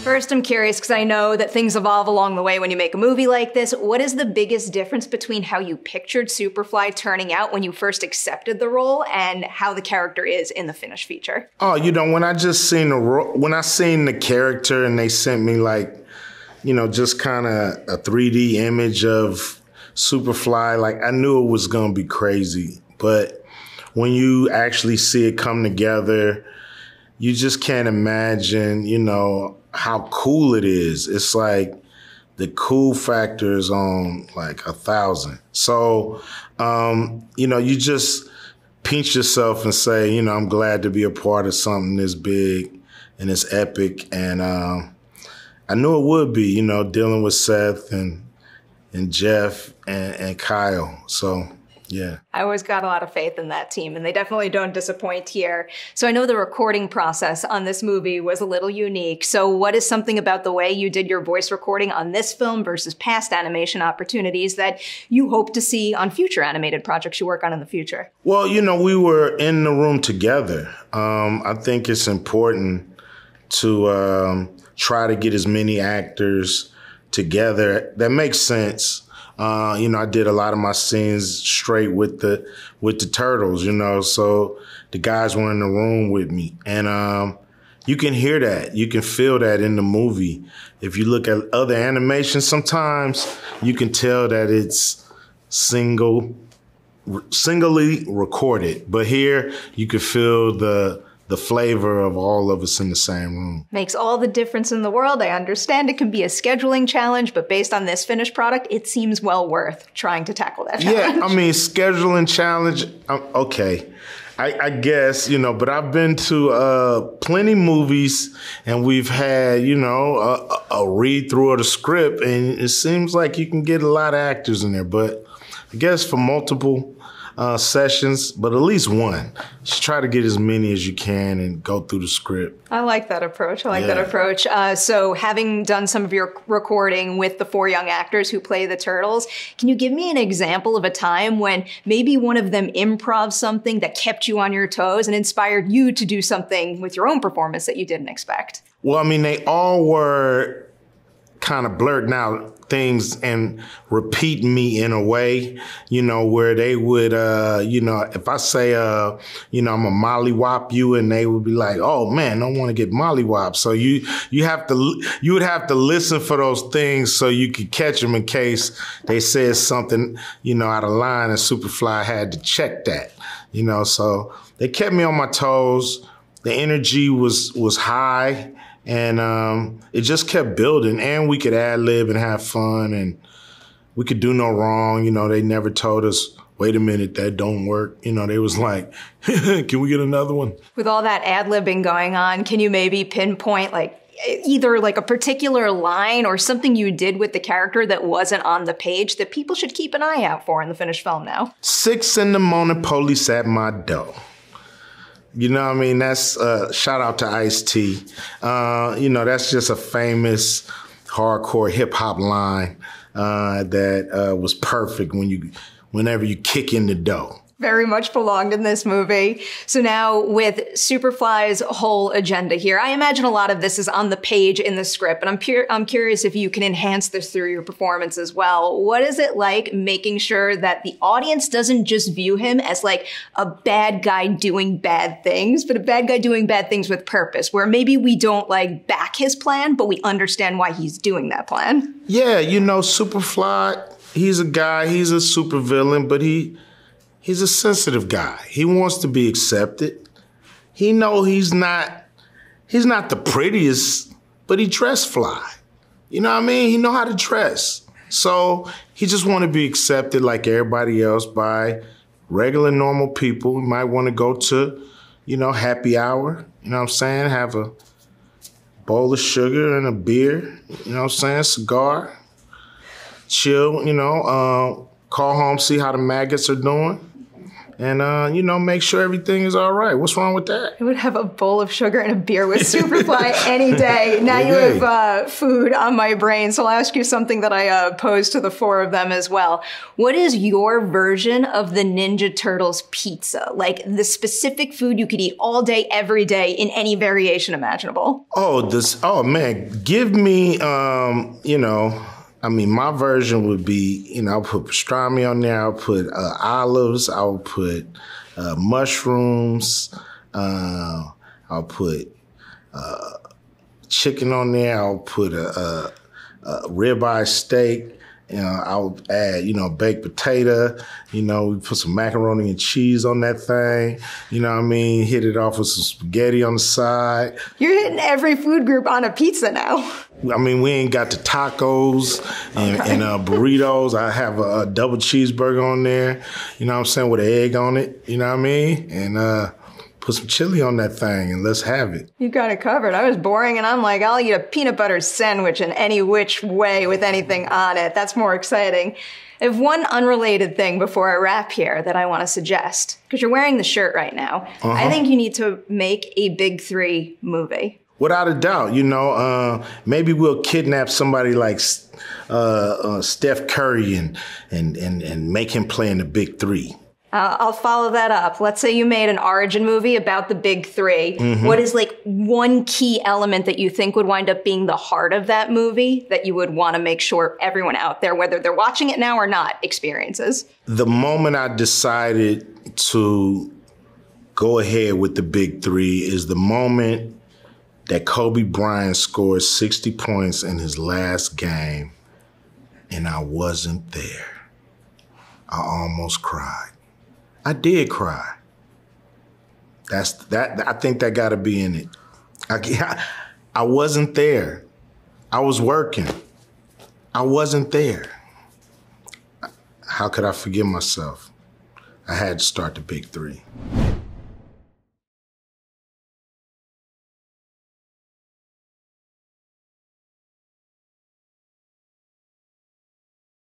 First, I'm curious, because I know that things evolve along the way when you make a movie like this. What is the biggest difference between how you pictured Superfly turning out when you first accepted the role and how the character is in the finished feature? Oh, you know, when I seen the character and they sent me like, you know, just kind of a 3D image of Superfly, like I knew it was gonna be crazy. But when you actually see it come together, you just can't imagine, you know, how cool it is. It's like the cool factor is on like 1,000. So, you know, you just pinch yourself and say, you know, I'm glad to be a part of something this big and this epic. And I knew it would be, you know, dealing with Seth and Jeff and Kyle. So, yeah. I always got a lot of faith in that team, and they definitely don't disappoint here. So I know the recording process on this movie was a little unique. So what is something about the way you did your voice recording on this film versus past animation opportunities that you hope to see on future animated projects you work on in the future? Well, you know, we were in the room together. I think it's important to try to get as many actors together. That makes sense. You know, I did a lot of my scenes straight with the Turtles, you know, so the guys were in the room with me. And you can hear that. You can feel that in the movie. If you look at other animations, sometimes you can tell that it's singly recorded. But here, you can feel the flavor of all of us in the same room. Makes all the difference in the world. I understand it can be a scheduling challenge, but based on this finished product, it seems well worth trying to tackle that challenge. Yeah, I mean, scheduling challenge, okay. I guess, you know, but I've been to plenty movies and we've had, you know, a read through of the script, and it seems like you can get a lot of actors in there, but I guess for multiple sessions, but at least one. Just try to get as many as you can and go through the script. I like that approach. That approach. So having done some of your recording with the 4 young actors who play the Turtles, can you give me an example of a time when maybe one of them improv something that kept you on your toes and inspired you to do something with your own performance that you didn't expect? Well, I mean, they all were kind of blurting out things and repeating me in a way, you know, where they would, you know, if I say, you know, I'm a mollywop you, and they would be like, oh man, I don't want to get mollywop. So you would have to listen for those things so you could catch them in case they said something, you know, out of line, and Superfly had to check that, you know. So they kept me on my toes. The energy was high. And it just kept building, and we could ad-lib and have fun, and we could do no wrong. You know, they never told us, wait a minute, that don't work. You know, they was like, can we get another one? With all that ad-libbing going on, can you maybe pinpoint like either like a particular line or something you did with the character that wasn't on the page that people should keep an eye out for in the finished film now? 6 in the morning, police at my door. You know what I mean? That's shout out to Ice-T. You know, that's just a famous hardcore hip hop line that was perfect whenever you kick in the dough. Very much belonged in this movie. So now with Superfly's whole agenda here, I imagine a lot of this is on the page in the script, but I'm curious if you can enhance this through your performance as well. What is it like making sure that the audience doesn't just view him as like a bad guy doing bad things, but a bad guy doing bad things with purpose, where maybe we don't like back his plan, but we understand why he's doing that plan? Yeah, you know, Superfly, he's a guy, he's a supervillain, but he's a sensitive guy. He wants to be accepted. He know he's not the prettiest, but he dress fly. You know what I mean? He know how to dress. So he just want to be accepted like everybody else by regular, normal people. He might want to go to, you know, happy hour. You know what I'm saying? Have a bowl of sugar and a beer. You know what I'm saying? Cigar. Chill, you know. Call home, see how the maggots are doing. and, you know, make sure everything is all right. What's wrong with that? I would have a bowl of sugar and a beer with Superfly any day. Now you have food on my brain, so I'll ask you something that I posed to the four of them as well. What is your version of the Ninja Turtles pizza? Like the specific food you could eat all day, every day, in any variation imaginable? Oh man, give me, you know, I mean, my version would be, you know, I'll put pastrami on there, I'll put olives, I'll put mushrooms, I'll put chicken on there, I'll put a ribeye steak, you know, I'll add, you know, baked potato, you know, we put some macaroni and cheese on that thing, you know what I mean, hit it off with some spaghetti on the side. You're hitting every food group on a pizza now. I mean, we ain't got the tacos and burritos. I have a double cheeseburger on there, you know what I'm saying, with an egg on it, you know what I mean? And put some chili on that thing and let's have it. You got it covered. I was boring and I'm like, I'll eat a peanut butter sandwich in any which way with anything on it. That's more exciting. I have one unrelated thing before I wrap here that I want to suggest, because you're wearing the shirt right now. I think you need to make a Big 3 movie. Without a doubt, you know, maybe we'll kidnap somebody like Steph Curry and make him play in the Big 3. I'll follow that up. Let's say you made an origin movie about the Big 3. What is like one key element that you think would wind up being the heart of that movie that you would want to make sure everyone out there, whether they're watching it now or not, experiences? The moment I decided to go ahead with the Big 3 is the moment that Kobe Bryant scored 60 points in his last game, and I wasn't there. I almost cried. I did cry. I think that got to be in it. I wasn't there. I was working. I wasn't there. How could I forgive myself? I had to start the Big 3.